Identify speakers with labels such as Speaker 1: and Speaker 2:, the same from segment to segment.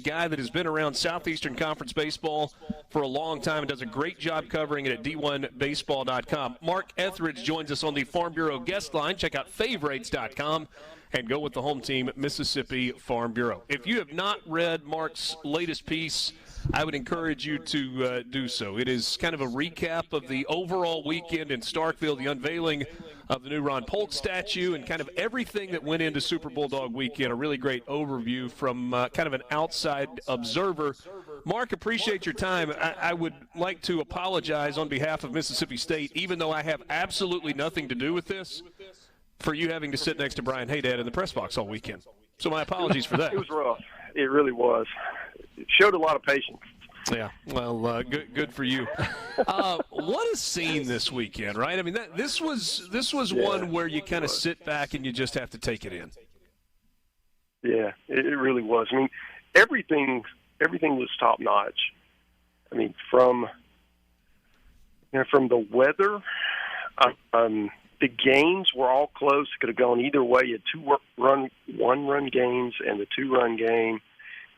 Speaker 1: guy that has been around Southeastern Conference baseball for a long time and does a great job covering it at d1baseball.com. Mark Etheridge joins us on the Farm Bureau guest line. Check out favorites.com and go with the home team, Mississippi Farm Bureau. If you have not read Mark's latest piece, I would encourage you to do so. It is kind of a recap of the overall weekend in Starkville, the unveiling of the new Ron Polk statue, and kind of everything that went into Super Bulldog Weekend. A really great overview from kind of an outside observer. Mark, appreciate your time. I would like to apologize on behalf of Mississippi State, even though I have absolutely nothing to do with this, for you having to sit next to Brian Haydad in the press box all weekend. So my apologies for that.
Speaker 2: It was rough. It really was. It showed a lot of patience.
Speaker 1: Yeah, well, good for you. What a scene this weekend, right? I mean, this was one where you kind of sit back and you just have to take it in.
Speaker 2: Yeah, it really was. I mean, everything was top notch. I mean, from the weather, the games were all close. It could have gone either way. You had one-run games and the two-run game.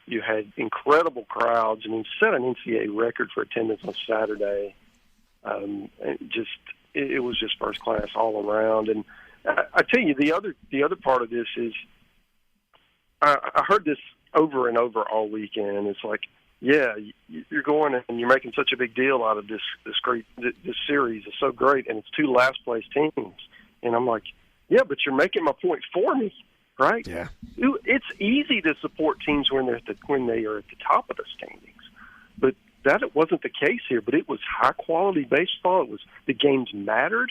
Speaker 2: You had incredible crowds. I mean, set an NCAA record for attendance on Saturday. It was just first class all around. And I tell you, the other part of this is, I heard this over and over all weekend. It's like, yeah, you're going and you're making such a big deal out of this series. It's so great, and it's two last place teams. And I'm like, yeah, but you're making my point for me. Right?
Speaker 1: Yeah.
Speaker 2: It's easy to support teams when they are at the top of the standings, but that wasn't the case here. But it was high quality baseball. The games mattered.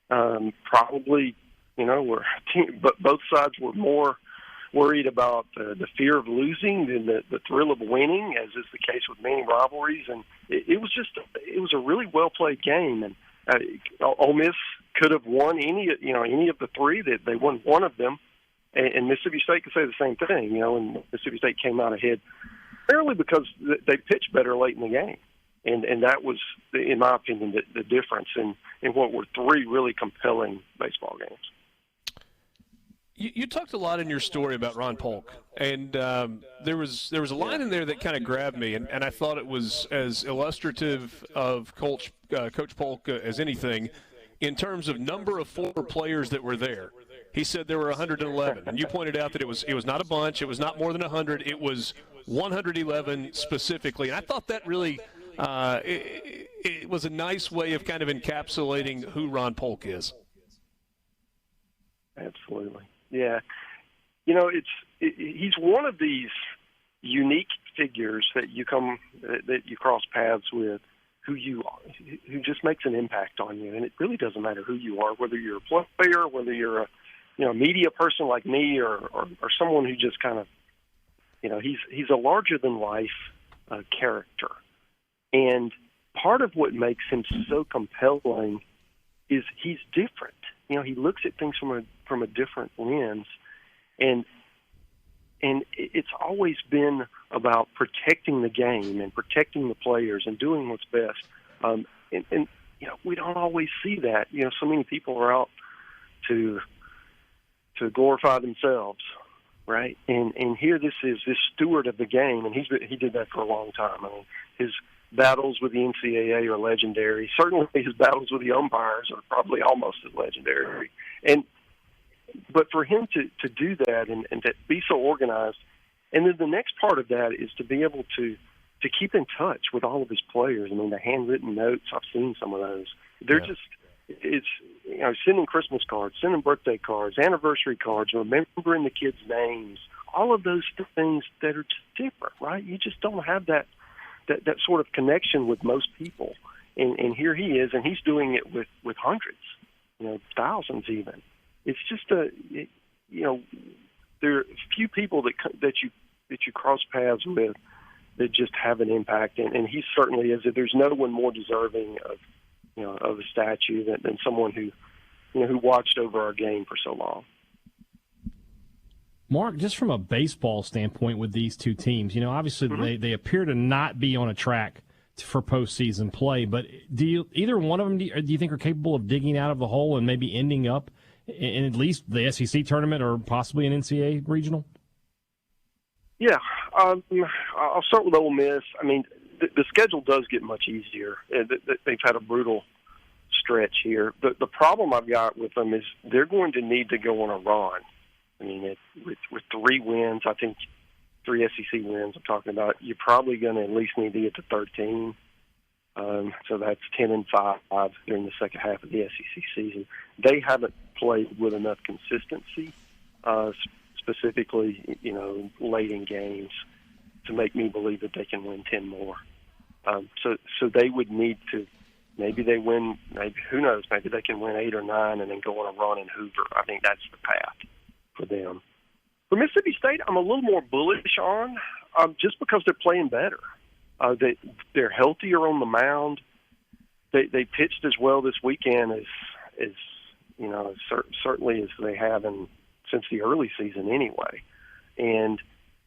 Speaker 2: Probably, but both sides were more worried about the fear of losing than the thrill of winning, as is the case with many rivalries. And it was a really well played game. And Ole Miss could have won any of the three. That they won one of them. And Mississippi State could say the same thing, and Mississippi State came out ahead primarily because they pitched better late in the game. And that was, in my opinion, the difference in what were three really compelling baseball games.
Speaker 1: You talked a lot in your story about Ron Polk, and there was a line in there that kind of grabbed me, and I thought it was as illustrative of Coach Polk as anything in terms of number of former players that were there. He said there were 111, and you pointed out that it was not a bunch, it was not more than 100, it was 111 specifically. And I thought that really it was a nice way of kind of encapsulating who Ron Polk is.
Speaker 2: Absolutely, yeah. He's one of these unique figures that you cross paths with, who just makes an impact on you, and it really doesn't matter who you are, whether you're a player, whether you're a media person like me, or someone who just kind of, he's a larger than life character. And part of what makes him so compelling is he's different. He looks at things from a different lens, and it's always been about protecting the game and protecting the players and doing what's best. And we don't always see that. So many people are out to glorify themselves, right? And here this is this steward of the game, and he did that for a long time. I mean, his battles with the NCAA are legendary. Certainly his battles with the umpires are probably almost as legendary. But for him to do that and to be so organized, and then the next part of that is to be able to keep in touch with all of his players. I mean, the handwritten notes, I've seen some of those. They're just, it's, sending Christmas cards, sending birthday cards, anniversary cards, remembering the kids' names, all of those things that are just different, right? You just don't have that sort of connection with most people. And here he is, and he's doing it with hundreds, thousands even. It's just there are few people that you cross paths with that just have an impact, and he certainly is. There's no one more deserving of a statue than someone who watched over our game for so long.
Speaker 3: Mark, just from a baseball standpoint with these two teams, obviously they appear to not be on a track for postseason play, but either one of them do you think are capable of digging out of the hole and maybe ending up in at least the SEC tournament or possibly an NCAA regional?
Speaker 2: Yeah, I'll start with Ole Miss. I mean, the schedule does get much easier. They've had a brutal stretch here. The problem I've got with them is they're going to need to go on a run. I mean, with 3 wins, I think 3 SEC wins I'm talking about, you're probably going to at least need to get to 13. So that's 10-5 during the second half of the SEC season. They haven't played with enough consistency, specifically, late in games, to make me believe that they can win 10 more. So they would need to, maybe they win, maybe, who knows, maybe they can win 8 or 9 and then go on a run in Hoover. I think that's the path for them. For Mississippi State, I'm a little more bullish on, just because they're playing better. They're healthier on the mound. They pitched as well this weekend as certainly as they have since the early season anyway. And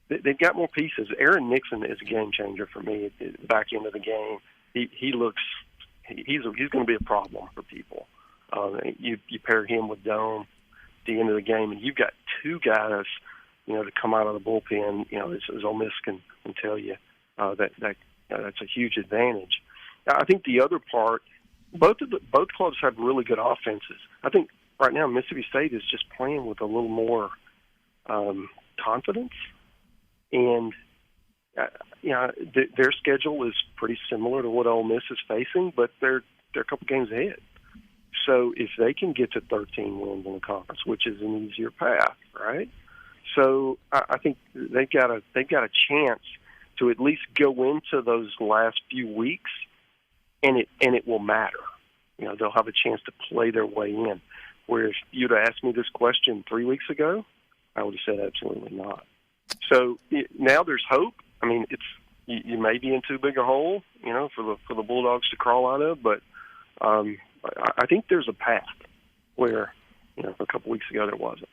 Speaker 2: they've got more pieces. Aaron Nixon is a game changer for me at the back end of the game. He's going to be a problem for people. You pair him with Dome at the end of the game, and you've got 2 guys, to come out of the bullpen. As Ole Miss can tell you, that's a huge advantage. I think the other part, both clubs have really good offenses. I think right now Mississippi State is just playing with a little more confidence, and their schedule is pretty similar to what Ole Miss is facing, but they're a couple games ahead. So if they can get to 13 wins in the conference, which is an easier path, right? So I think they've got a chance to at least go into those last few weeks, and it will matter. They'll have a chance to play their way in. Whereas you'd have asked me this question 3 weeks ago, I would have said absolutely not. So now there's hope. I mean, you may be in too big a hole, for the Bulldogs to crawl out of, but I think there's a path where, a couple weeks ago there wasn't.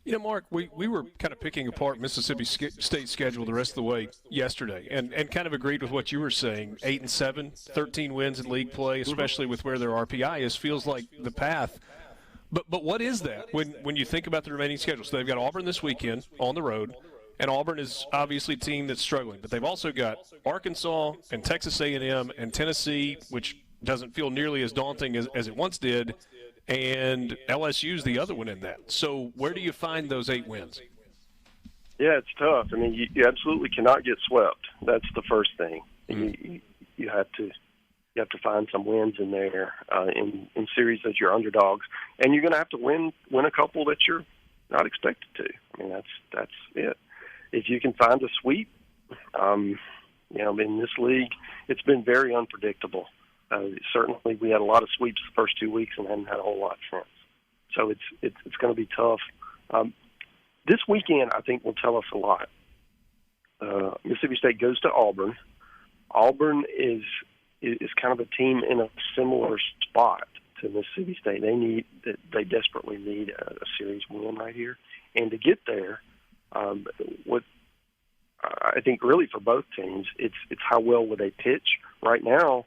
Speaker 1: Mark, we were kind of picking apart Mississippi State's schedule the rest of the way yesterday, and kind of agreed with what you were saying. 8-7, 13 wins in league play, especially with where their RPI is, feels like the path. But what is that when you think about the remaining schedule? So they've got Auburn this weekend on the road, and Auburn is obviously a team that's struggling. But they've also got Arkansas and Texas A&M and Tennessee, which doesn't feel nearly as daunting as it once did, and LSU's the other one in that. So where do you find those 8 wins?
Speaker 2: Yeah, it's tough. I mean, you absolutely cannot get swept. That's the first thing. Mm-hmm. You have to find some wins in there in series that you're underdogs, and you're going to have to win a couple that you're not expected to. I mean, that's it. If you can find a sweep, in this league, it's been very unpredictable. Certainly, we had a lot of sweeps the first 2 weeks and haven't had a whole lot since. So it's going to be tough. This weekend, I think, will tell us a lot. Mississippi State goes to Auburn. Auburn is kind of a team in a similar spot to Mississippi State. They desperately need a series win right here, and to get there, what I think really for both teams, it's how well will they pitch right now.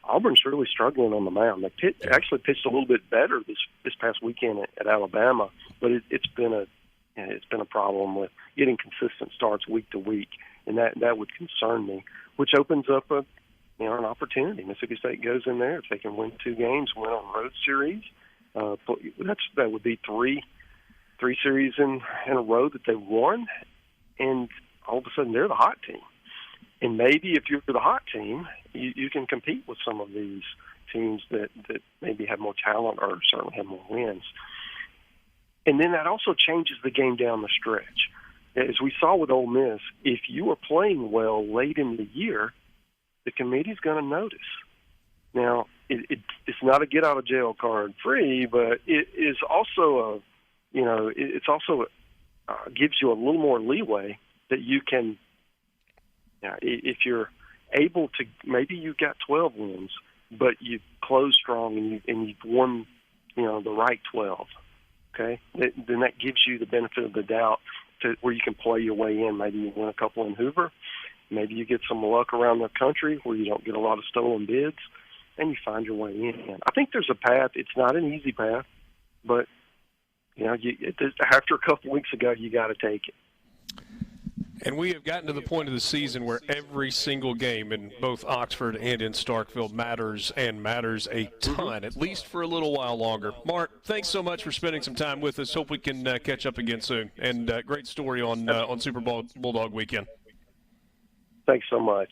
Speaker 2: Auburn's really struggling on the mound. They actually pitched a little bit better this past weekend at Alabama, but it's been a problem with getting consistent starts week to week, and that would concern me. Which opens up an opportunity. Mississippi State goes in there if they can win 2 games, win on road series. That would be three series in a row that they won, and all of a sudden they're the hot team. And maybe if you're the hot team, you can compete with some of these teams that maybe have more talent or certainly have more wins. And then that also changes the game down the stretch. As we saw with Ole Miss, if you are playing well late in the year, the committee's going to notice. Now, it's not a get-out-of-jail card free, but it is also gives you a little more leeway that you can. If you're able to, maybe you've got 12 wins, but you close strong and you've won, the right 12. Okay, then that gives you the benefit of the doubt to where you can play your way in. Maybe you win a couple in Hoover. Maybe you get some luck around the country where you don't get a lot of stolen bids, and you find your way in. I think there's a path. It's not an easy path, but after a couple weeks ago, you got to take it.
Speaker 1: And we have gotten to the point of the season where every single game in both Oxford and in Starkville matters, and matters a ton, at least for a little while longer. Mark, thanks so much for spending some time with us. Hope we can catch up again soon. And great story on Super Bowl Bulldog Weekend.
Speaker 2: Thanks so much.